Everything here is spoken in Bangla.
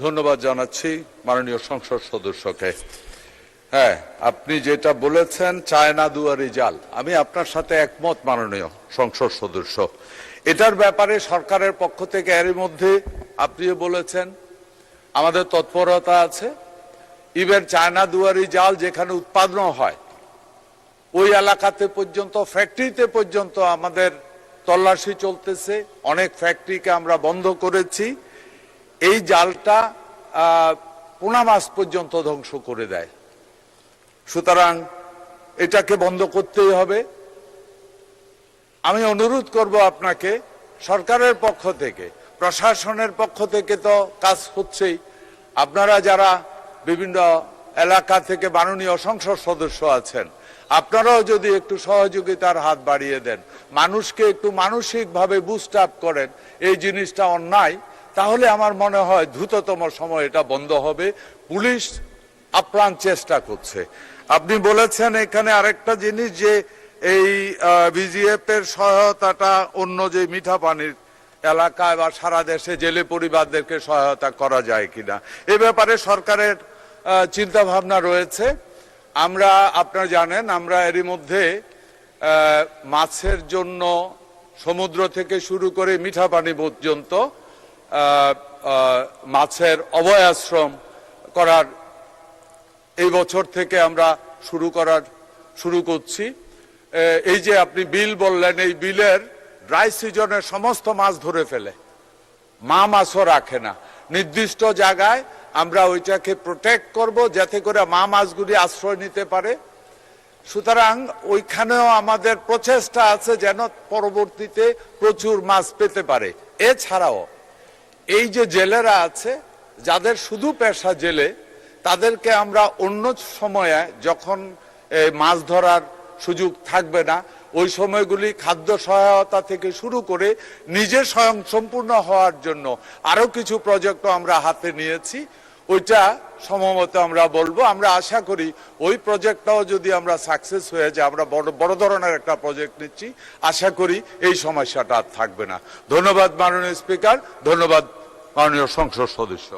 ধন্যবাদ জানাচ্ছি মাননীয় সংসদ সদস্যকে। হ্যাঁ, আপনি যেটা বলেছেন চায়না দুয়ারি জাল, আমি আপনার সাথে একমত মাননীয় সংসদ সদস্য। এটার ব্যাপারে সরকারের পক্ষ থেকে এরই মধ্যে আপনিও বলেছেন আমাদের তৎপরতা আছে। ইভেন চায়না দুয়ারি জাল যেখানে উৎপাদন হয় ওই এলাকাতে পর্যন্ত, ফ্যাক্টরিতে পর্যন্ত আমাদের তল্লাশি চলতেছে। অনেক ফ্যাক্টরিকে আমরা বন্ধ করেছি। এই জালটা পোনা মাছ পর্যন্ত ধ্বংস করে দেয়। সুতরাং এটাকে বন্ধ করতেই হবে। আমি অনুরোধ করব আপনাকে, সরকারের পক্ষ থেকে, প্রশাসনের পক্ষ থেকে তো কাজ হচ্ছেই। আপনারা যারা বিভিন্ন এলাকা থেকে মাননীয় সংসদ সদস্য আছেন, আপনারাও যদি একটু সহযোগিতার হাত বাড়িয়ে দেন, মানুষকে একটু মানসিকভাবে বুস্ট আপ করেন এই জিনিসটা অন্যায়, তাহলে আমার মনে হয় দ্রুততম সময় এটা বন্ধ হবে। পুলিশ আপ্রাণ চেষ্টা করছে। আপনি বলেছেন এখানে আরেকটা জিনিস যে এই বিজিএফ এর সহায়তাটা অন্য যে মিঠা পানির এলাকায় বা সারা দেশে জেলে পরিবারদেরকে সহায়তা করা যায় কিনা, এ ব্যাপারে সরকারের চিন্তা ভাবনা রয়েছে। আমরা, আপনারা জানেন, আমরা এরই মধ্যে মাছের জন্য সমুদ্র থেকে শুরু করে মিঠা পানি পর্যন্ত মাছের অভয়াশ্রম করার এই বছর থেকে আমরা শুরু করছি। এই যে আপনি বিল বললেন, এই বিলের ড্রাই সিজনে সমস্ত মাছ ধরে ফেলে, মা মাছও রাখে না। নির্দিষ্ট জায়গায় আমরা ওইটাকে প্রোটেক্ট করব যাতে করে মা মাছগুলি আশ্রয় নিতে পারে। সুতরাং ওইখানেও আমাদের প্রচেষ্টা আছে যেন পরবর্তীতে প্রচুর মাছ পেতে পারে। এছাড়াও এই যে জেলেরা আছে, যাদের শুধু পেশা জেলে, তাদেরকে আমরা অন্য সময়ে যখন মাছ ধরার সুযোগ থাকবে না, ওই সময়গুলি খাদ্য সহায়তা থেকে শুরু করে নিজে স্বয়ং সম্পূর্ণ হওয়ার জন্য আরো কিছু প্রজেক্টও আমরা হাতে নিয়েছি। ওইটা সম্ভবত আমরা বলবো। আমরা আশা করি ওই প্রজেক্টটাও যদি আমরা সাকসেস হয়ে যায়, আমরা বড় ধরনের একটা প্রজেক্ট নিচ্ছি, আশা করি এই সমস্যাটা আর থাকবে না। ধন্যবাদ মাননীয় স্পিকার, ধন্যবাদ মাননীয় সংসদ সদস্য।